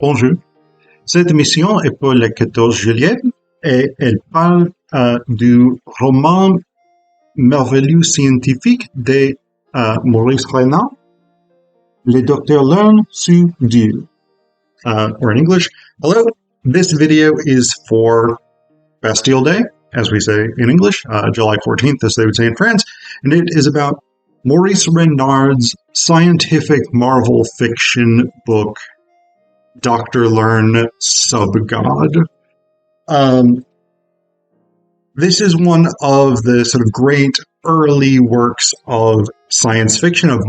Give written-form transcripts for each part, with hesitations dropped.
Bonjour. Cette émission est pour le 14 juillet et elle parle du roman merveilleux scientifique de Maurice Renard, le Doctor Lerne sur Dieu. Or in English, hello, this video is for Bastille Day, as we say in English, July 14th, as they would say in France, and it is about Maurice Renard's scientific marvel fiction book, Doctor Lerne, Sub-God. This is one of the sort of great early works of science fiction, of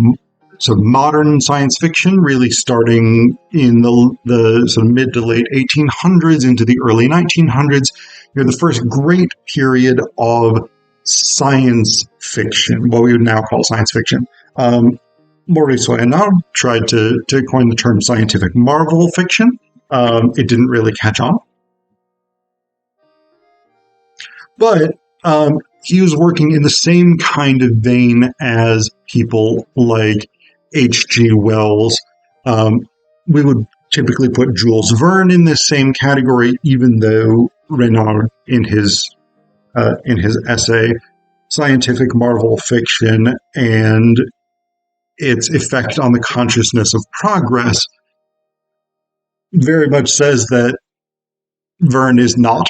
sort of modern science fiction, really starting in the sort of mid to late 1800s into the early 1900s. You're the first great period of science fiction, what we would now call science fiction. Maurice Renard tried to coin the term scientific marvel fiction. It didn't really catch on. But he was working in the same kind of vein as people like H.G. Wells. We would typically put Jules Verne in this same category, even though Renard, in his essay, Scientific Marvel Fiction and its effect on the consciousness of progress, very much says that Verne is not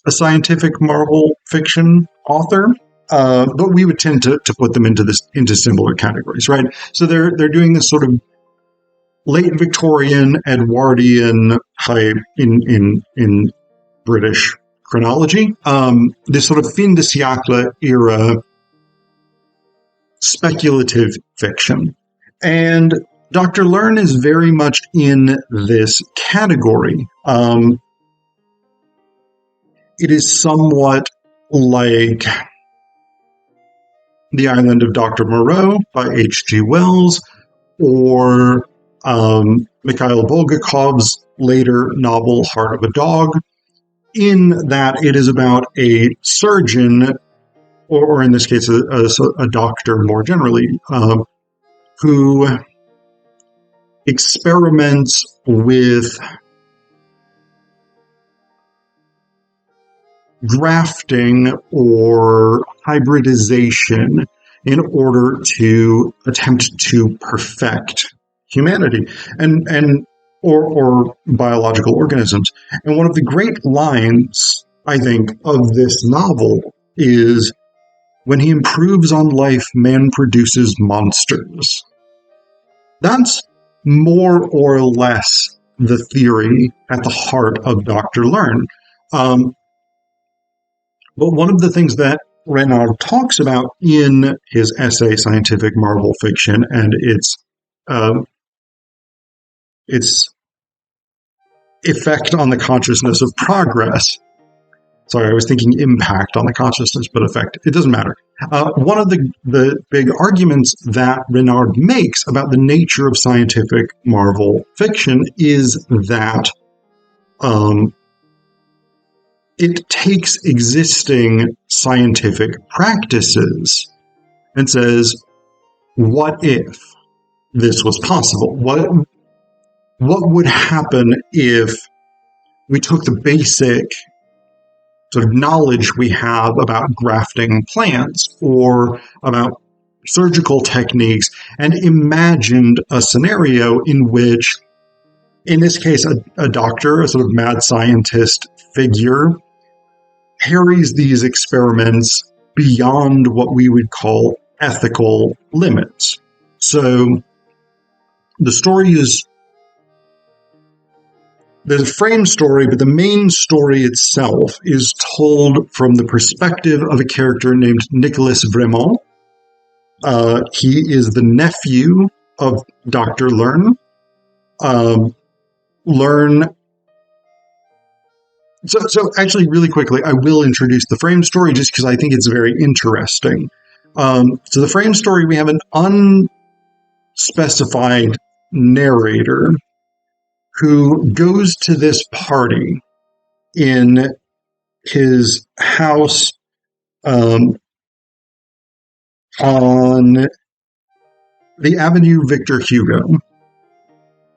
a scientific marvel fiction author, but we would tend to put them into similar categories, right? So they're doing this sort of late Victorian, Edwardian type in British chronology, this sort of fin de siècle era speculative fiction. And Dr. Lerne is very much in this category. It is somewhat like The Island of Dr. Moreau by H.G. Wells, or Mikhail Bulgakov's later novel Heart of a Dog, in that it is about a surgeon, or in this case, a doctor more generally, who experiments with grafting or hybridization in order to attempt to perfect humanity or biological organisms. And one of the great lines, I think, of this novel is, when he improves on life, man produces monsters. That's more or less the theory at the heart of Dr. Lerne. But one of the things that Renard talks about in his essay, Scientific Marvel Fiction, and its effect on the consciousness of progress. Sorry, I was thinking impact on the consciousness, but effect. It doesn't matter. One of the big arguments that Renard makes about the nature of scientific marvel fiction is that it takes existing scientific practices and says, what if this was possible? What would happen if we took the basic sort of knowledge we have about grafting plants or about surgical techniques and imagined a scenario in which, in this case, a doctor, a sort of mad scientist figure, carries these experiments beyond what we would call ethical limits. So the story is, there's a frame story, but the main story itself is told from the perspective of a character named Nicolas Vraiment. He is the nephew of Dr. Lerne. So actually, really quickly, I will introduce the frame story just because I think it's very interesting. So the frame story, we have an unspecified narrator who goes to this party in his house on the Avenue Victor Hugo.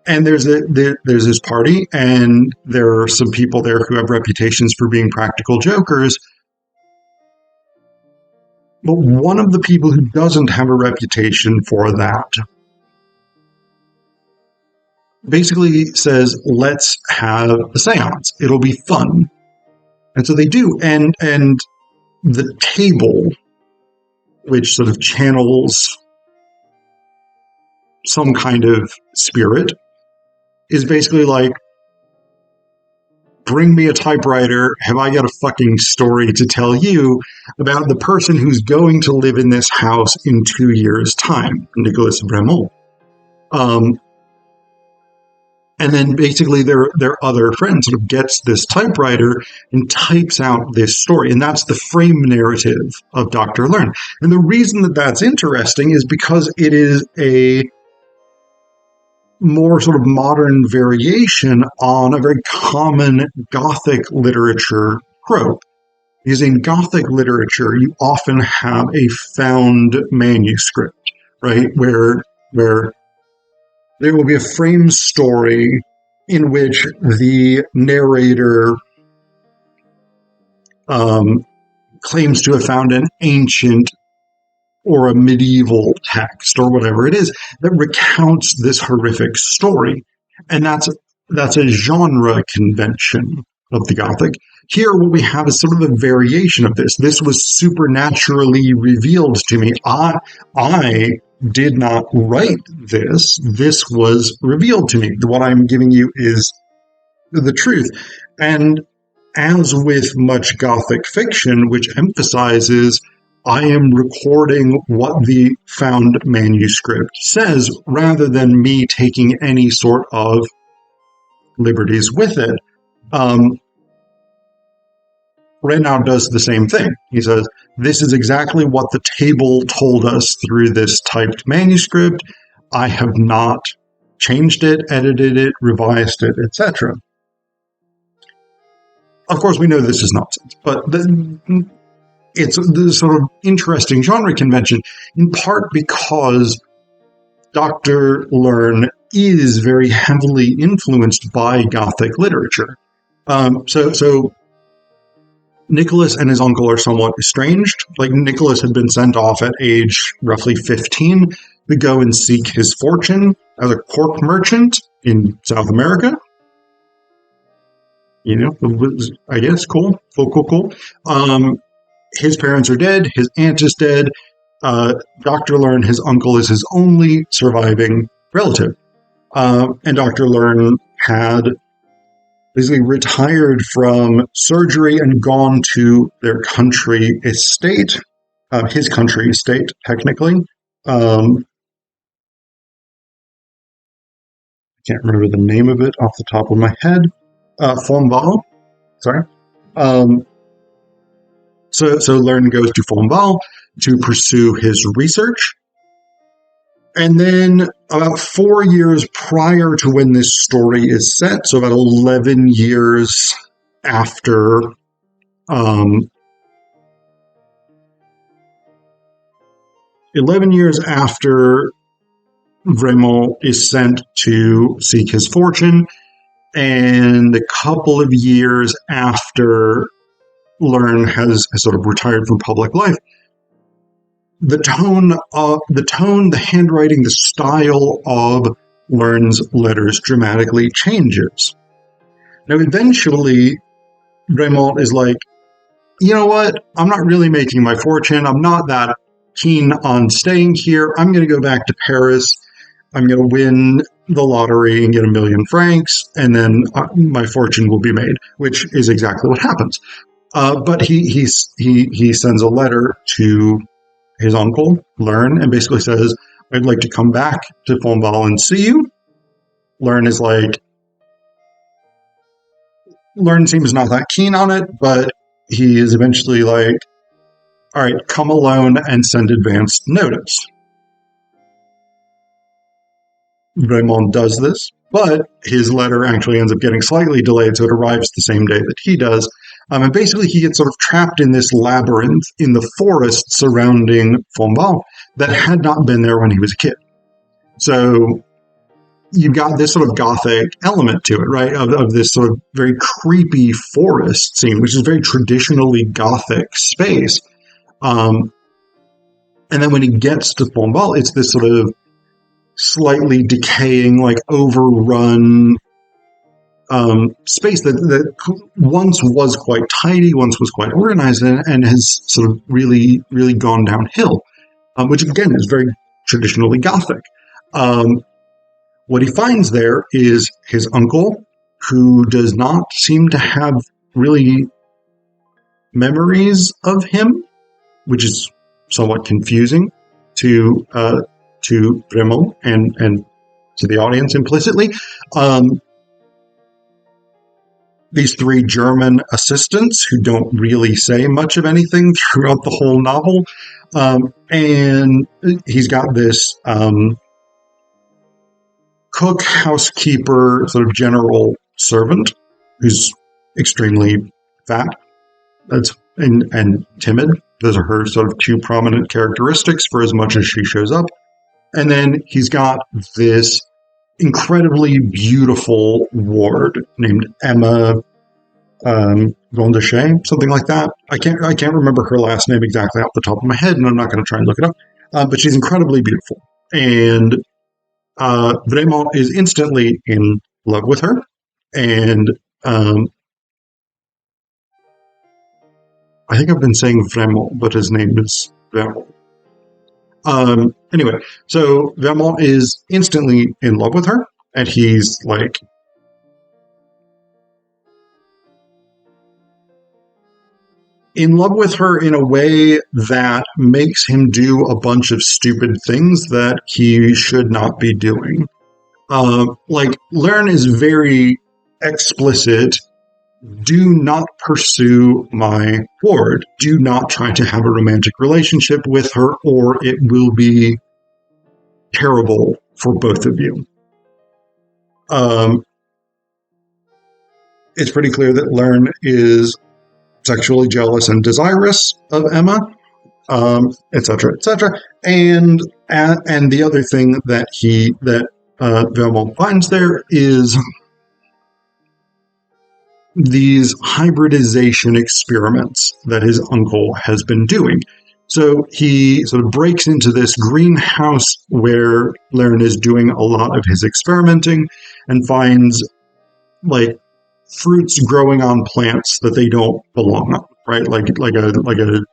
And there's this party, and there are some people there who have reputations for being practical jokers. But one of the people who doesn't have a reputation for that basically says, let's have a seance. It'll be fun. And so they do. And the table, which sort of channels some kind of spirit, is basically like, bring me a typewriter. Have I got a fucking story to tell you about the person who's going to live in this house in 2 years' time, Nicolas Bremont. And then basically their other friend sort of gets this typewriter and types out this story. And that's the frame narrative of Dr. Lerne. And the reason that that's interesting is because it is a more sort of modern variation on a very common Gothic literature trope. Because in Gothic literature, you often have a found manuscript, right? Where there will be a frame story in which the narrator claims to have found an ancient or a medieval text or whatever it is that recounts this horrific story. And that's a genre convention of the Gothic. Here, what we have is sort of a variation of this. This was supernaturally revealed to me. I did not write this. This was revealed to me. What I'm giving you is the truth. And as with much Gothic fiction, which emphasizes I am recording what the found manuscript says, rather than me taking any sort of liberties with it, Renard does the same thing. He says, this is exactly what the table told us through this typed manuscript. I have not changed it, edited it, revised it, etc. Of course, we know this is nonsense, but it's this sort of interesting genre convention, in part because Dr. Lerne is very heavily influenced by Gothic literature. So Nicholas and his uncle are somewhat estranged. Like, Nicholas had been sent off at age roughly 15 to go and seek his fortune as a cork merchant in South America. You know, I guess, cool. His parents are dead. His aunt is dead. Dr. Lerne, his uncle, is his only surviving relative. And Dr. Lerne had basically retired from surgery and gone to their country estate, his country estate, technically. I can't remember the name of it off the top of my head. Fonval, sorry. So Lerne goes to Fonval to pursue his research. And then about 4 years prior to when this story is set, so about 11 years after Vremont is sent to seek his fortune, and a couple of years after Lerne has sort of retired from public life, the tone, the handwriting, the style of Lerne's letters dramatically changes. Now, eventually, Vremont is like, you know what? I'm not really making my fortune. I'm not that keen on staying here. I'm going to go back to Paris. I'm going to win the lottery and get 1 million francs, and then my fortune will be made, which is exactly what happens. But he sends a letter to his uncle, Lerne, and basically says, I'd like to come back to Fonval and see you. Lerne is like, Lerne seems not that keen on it, but he is eventually like, all right, come alone and send advanced notice. Vremont does this, but his letter actually ends up getting slightly delayed, so it arrives the same day that he does. And basically he gets sort of trapped in this labyrinth in the forest surrounding Fonval that had not been there when he was a kid. So you've got this sort of gothic element to it, right? Of this sort of very creepy forest scene, which is very traditionally gothic space. And then when he gets to Pombal, it's this sort of slightly decaying, like overrun space that once was quite tidy, once was quite organized, and has sort of really, really gone downhill, which again is very traditionally Gothic. What he finds there is his uncle, who does not seem to have really memories of him, which is somewhat confusing to Raymond and to the audience implicitly. These three German assistants who don't really say much of anything throughout the whole novel. And he's got this cook, housekeeper, sort of general servant who's extremely fat and timid. Those are her sort of two prominent characteristics for as much as she shows up. And then he's got this incredibly beautiful ward named Emma Gondachet, something like that. I can't remember her last name exactly off the top of my head, and I'm not going to try and look it up. But she's incredibly beautiful, and Vraiment is instantly in love with her, and I think I've been saying Vraiment, but his name is Vraiment. Anyway, so Vermont is instantly in love with her, and he's like in love with her in a way that makes him do a bunch of stupid things that he should not be doing. Like, Lerne is very explicit. Do not pursue my ward. Do not try to have a romantic relationship with her, or it will be terrible for both of you. It's pretty clear that Lerne is sexually jealous and desirous of Emma, etc., etc. And the other thing that Vermont finds there is these hybridization experiments that his uncle has been doing. So he sort of breaks into this greenhouse where Lerne is doing a lot of his experimenting and finds like fruits growing on plants that they don't belong on, right? Like a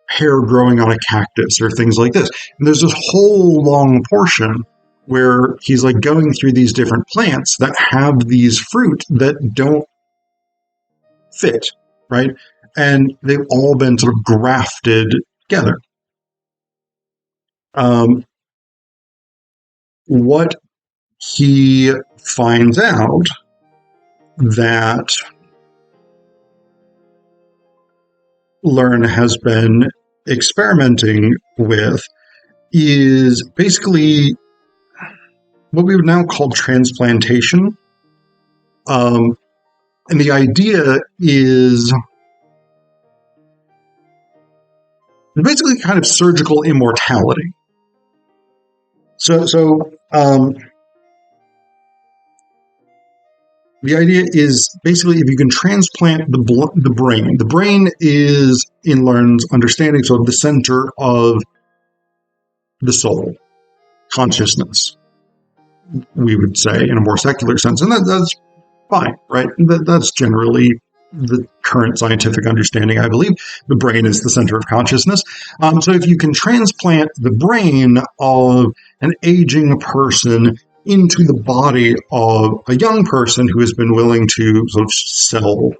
hair growing on a cactus or things like this. And there's this whole long portion where he's like going through these different plants that have these fruit that don't fit, right? And they've all been sort of grafted together. What he finds out that Lerne has been experimenting with is basically what we would now call transplantation. And the idea is basically kind of surgical immortality. So the idea is basically if you can transplant the brain. The brain is, in Lerne's understanding, sort of the center of the soul, consciousness, we would say, in a more secular sense. And that's fine, right? That's generally the current scientific understanding, I believe. The brain is the center of consciousness. So if you can transplant the brain of an aging person into the body of a young person who has been willing to sort of sell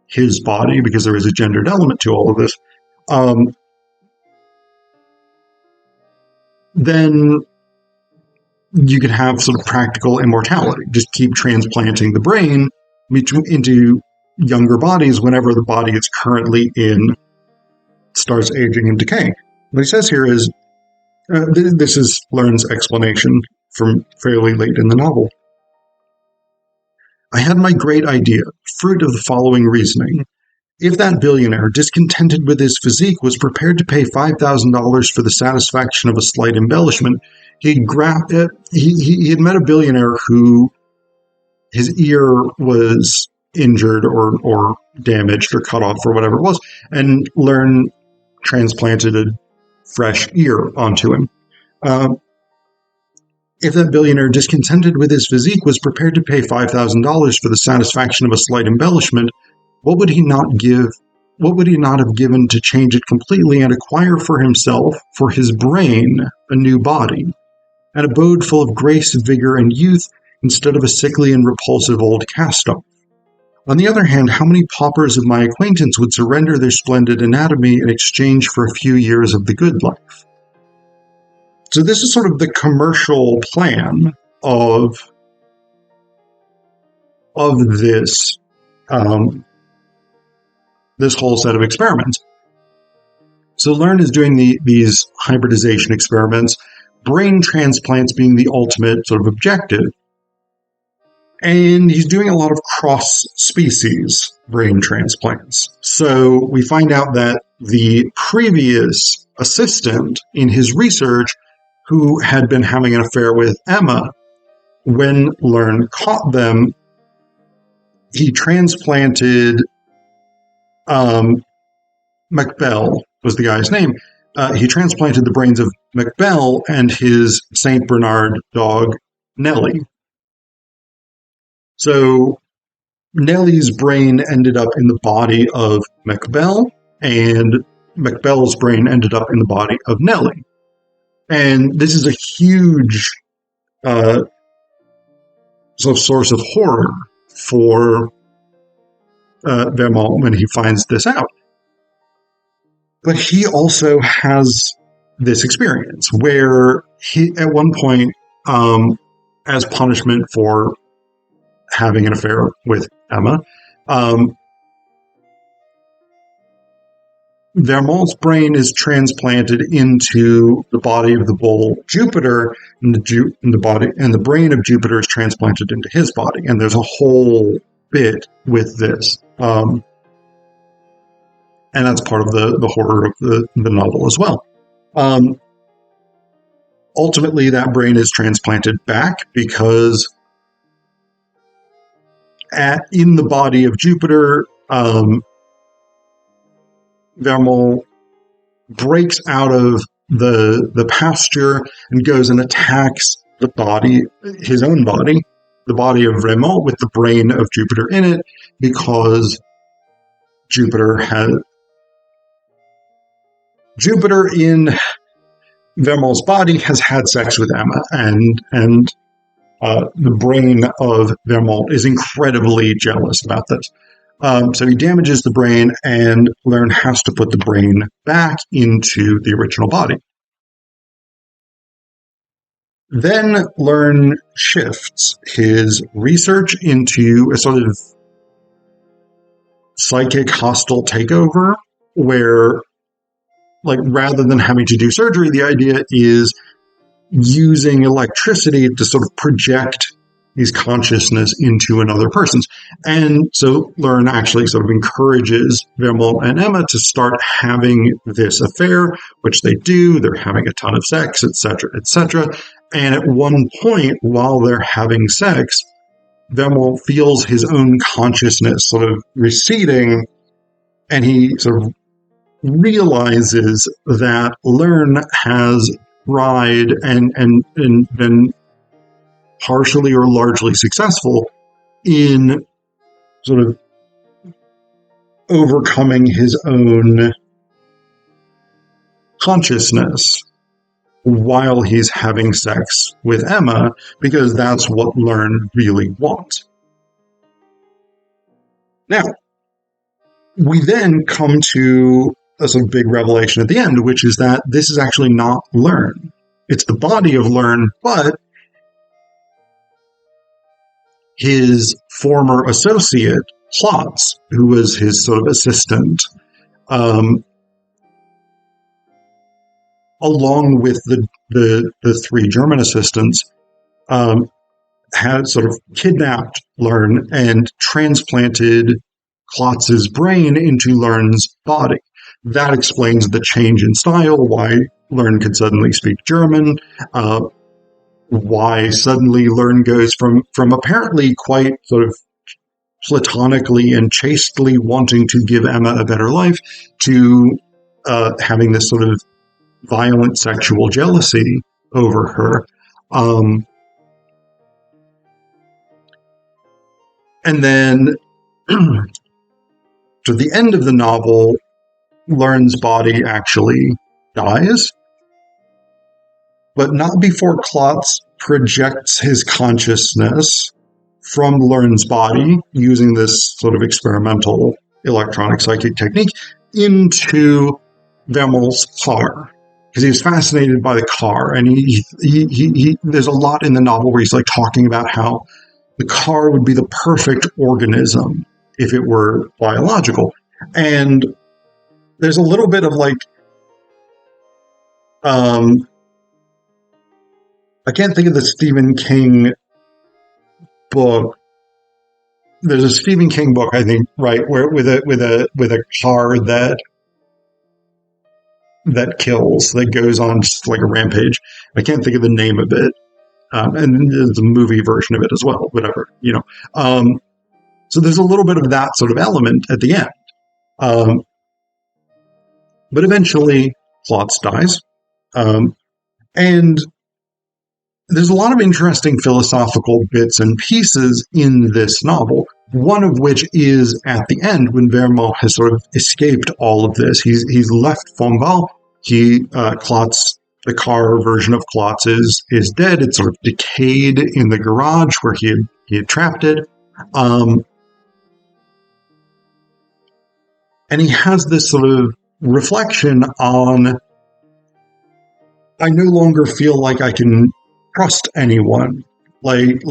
his body, because there is a gendered element to all of this, then you could have sort of practical immortality. Just keep transplanting the brain into younger bodies whenever the body it's currently in starts aging and decaying. What he says here is, this is Lerne's explanation from fairly late in the novel. I had my great idea, fruit of the following reasoning. If that billionaire, discontented with his physique, was prepared to pay $5,000 for the satisfaction of a slight embellishment, He had met a billionaire who his ear was injured or damaged or cut off or whatever it was, and Lerne transplanted a fresh ear onto him. If that billionaire, discontented with his physique, was prepared to pay $5,000 for the satisfaction of a slight embellishment, what would he not have given to change it completely and acquire for himself, for his brain, a new body, an abode full of grace, vigor, and youth, instead of a sickly and repulsive old cast-off? On the other hand, how many paupers of my acquaintance would surrender their splendid anatomy in exchange for a few years of the good life? So this is sort of the commercial plan of this this whole set of experiments. So Lerne is doing these hybridization experiments, brain transplants being the ultimate sort of objective. And he's doing a lot of cross-species brain transplants. So we find out that the previous assistant in his research, who had been having an affair with Emma, when Lerne caught them, he transplanted McBell was the guy's name. He transplanted the brains of McBell and his Saint Bernard dog, Nellie. So Nellie's brain ended up in the body of McBell, and McBell's brain ended up in the body of Nellie. And this is a huge source of horror for Vermont when he finds this out. But he also has this experience where he, at one point, as punishment for having an affair with Emma, Vermont's brain is transplanted into the body of the bull Jupiter, and the brain of Jupiter is transplanted into his body. And there's a whole bit with this, and that's part of the horror of the novel as well. Ultimately, that brain is transplanted back because in the body of Jupiter, Vermont breaks out of the pasture and goes and attacks his own body, the body of Vermont, with the brain of Jupiter in it, because Jupiter in Vermont's body has had sex with Emma, and the brain of Vermont is incredibly jealous about this. So he damages the brain, and Lerne has to put the brain back into the original body. Then Lerne shifts his research into a sort of psychic hostile takeover, where, like, rather than having to do surgery, the idea is using electricity to sort of project his consciousness into another person's. And so Lerne actually sort of encourages Vermont and Emma to start having this affair, which they do. They're having a ton of sex, etc., etc. And at one point, while they're having sex, Vermont feels his own consciousness sort of receding, and he sort of realizes that Lerne has tried and been partially or largely successful in sort of overcoming his own consciousness while he's having sex with Emma, because that's what Lerne really wants. Now, we then come to a sort of big revelation at the end, which is that this is actually not Lerne. It's the body of Lerne, but his former associate, Klotz, who was his sort of assistant, along with the three German assistants, had sort of kidnapped Lerne and transplanted Klotz's brain into Lerne's body. That explains the change in style, why Lerne could suddenly speak German, why suddenly Lerne goes from apparently quite sort of platonically and chastely wanting to give Emma a better life to having this sort of violent sexual jealousy over her. And then to the end of the novel, Lerne's body actually dies, but not before Klotz projects his consciousness from Lerne's body using this sort of experimental electronic psychic technique into Vermill's car. Because he was fascinated by the car, and he there's a lot in the novel where he's like talking about how the car would be the perfect organism if it were biological. And there's a little bit of like, I can't think of the Stephen King book. There's a Stephen King book, I think, right, where with a car that kills, that goes on just like a rampage. I can't think of the name of it. And there's a movie version of it as well, whatever, So there's a little bit of that sort of element at the end. But eventually, Klotz dies. And there's a lot of interesting philosophical bits and pieces in this novel, one of which is at the end when Vermill has sort of escaped all of this. He's left Fonval. Klotz, the car version of Klotz is dead. It's sort of decayed in the garage where he had trapped it. And he has this sort of reflection on, I no longer feel like I can trust anyone. Like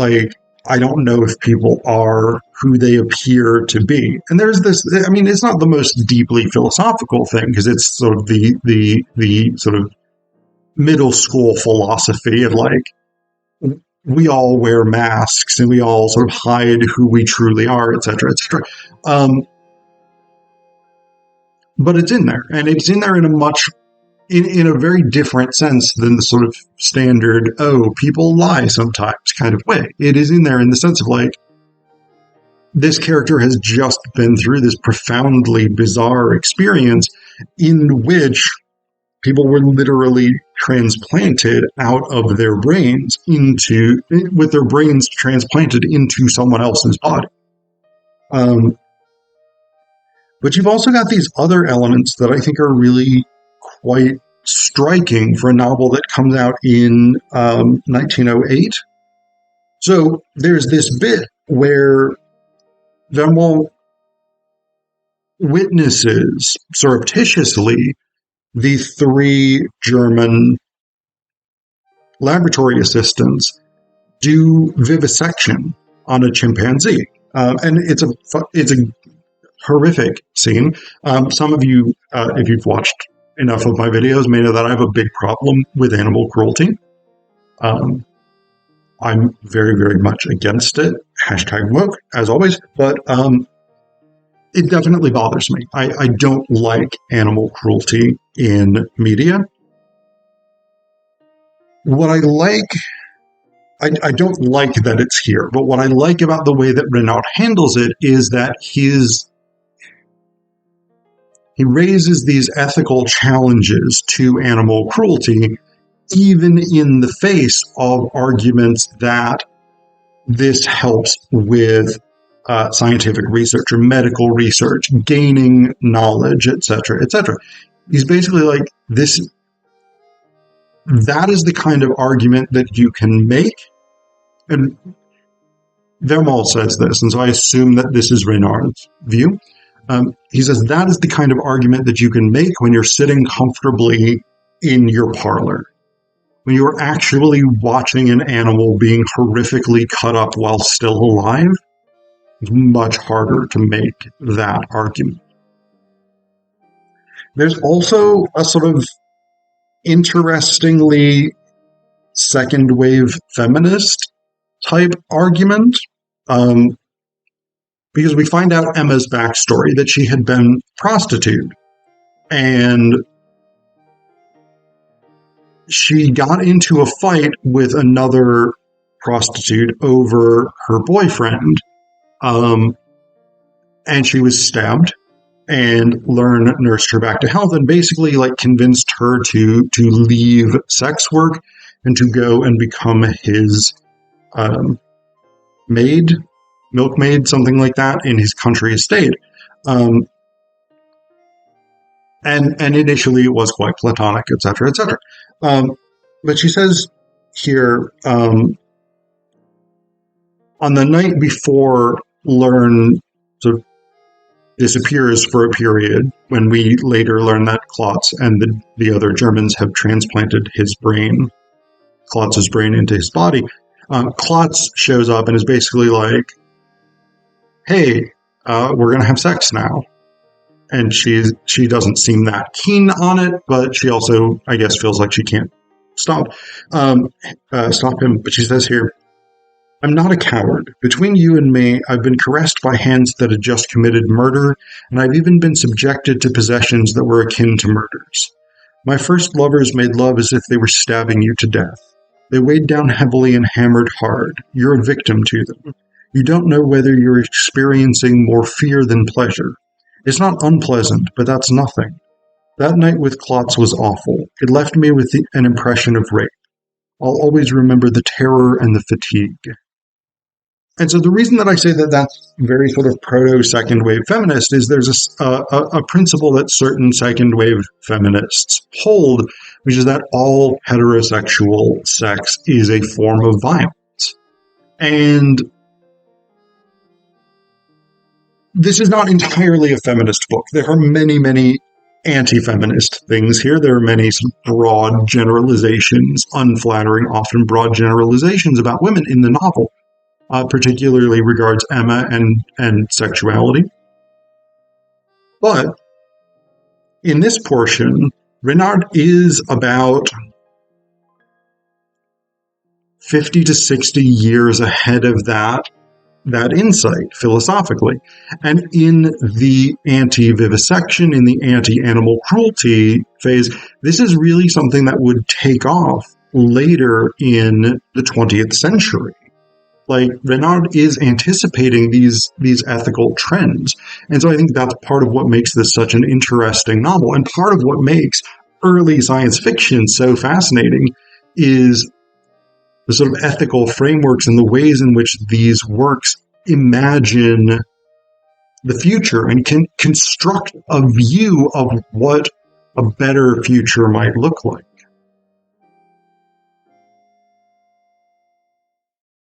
I don't know if people are who they appear to be. And there's this, I mean, it's not the most deeply philosophical thing, because it's sort of the sort of middle school philosophy of like, we all wear masks and we all sort of hide who we truly are, etc., etc. But it's in there, and it's in there in a very different sense than the sort of standard, people lie sometimes kind of way. It is in there in the sense of like, this character has just been through this profoundly bizarre experience in which people were literally transplanted out of their brains with their brains transplanted into someone else's body. But you've also got these other elements that I think are really quite striking for a novel that comes out in 1908. So there's this bit where Vermill witnesses surreptitiously the 3 German laboratory assistants do vivisection on a chimpanzee. And it's a horrific scene. Some of you, if you've watched enough of my videos, may know that I have a big problem with animal cruelty. I'm very, very much against it. #woke, as always. But it definitely bothers me. I don't like animal cruelty in media. What I like, I don't like that it's here, but what I like about the way that Renard handles it is that he raises these ethical challenges to animal cruelty, even in the face of arguments that this helps with scientific research or medical research, gaining knowledge, etc., etc. He's basically like, that is the kind of argument that you can make. And Vermill says this, and so I assume that this is Renard's view. He says that is the kind of argument that you can make when you're sitting comfortably in your parlor. When you're actually watching an animal being horrifically cut up while still alive, it's much harder to make that argument. There's also a sort of interestingly second wave feminist type argument, because we find out Emma's backstory, that she had been prostitute, and she got into a fight with another prostitute over her boyfriend, and she was stabbed. And Lerne nursed her back to health, and basically like convinced her to leave sex work and to go and become his milkmaid, something like that, in his country estate. And initially it was quite platonic, etc., etc. But she says here, on the night before Lerne sort of disappears for a period, when we later learn that Klotz and the other Germans have transplanted Klotz's brain into his body, Klotz shows up and is basically like, hey, we're going to have sex now. And she doesn't seem that keen on it, but she also, I guess, feels like she can't stop him. But she says here, I'm not a coward. Between you and me, I've been caressed by hands that had just committed murder, and I've even been subjected to possessions that were akin to murders. My first lovers made love as if they were stabbing you to death. They weighed down heavily and hammered hard. You're a victim to them. You don't know whether you're experiencing more fear than pleasure. It's not unpleasant, but that's nothing. That night with Klotz was awful. It left me with an impression of rape. I'll always remember the terror and the fatigue. And so the reason that I say that that's very sort of proto-second wave feminist is there's a principle that certain second wave feminists hold, which is that all heterosexual sex is a form of violence. And this is not entirely a feminist book. There are many, many anti-feminist things here. There are many broad generalizations, unflattering, often broad generalizations about women in the novel. Particularly regards Emma and sexuality. But in this portion, Renard is about 50 to 60 years ahead of that insight philosophically. And in the anti-vivisection, in the anti-animal cruelty phase, this is really something that would take off later in the 20th century. Like, Renard is anticipating these ethical trends. And so I think that's part of what makes this such an interesting novel. And part of what makes early science fiction so fascinating is the sort of ethical frameworks and the ways in which these works imagine the future and can construct a view of what a better future might look like.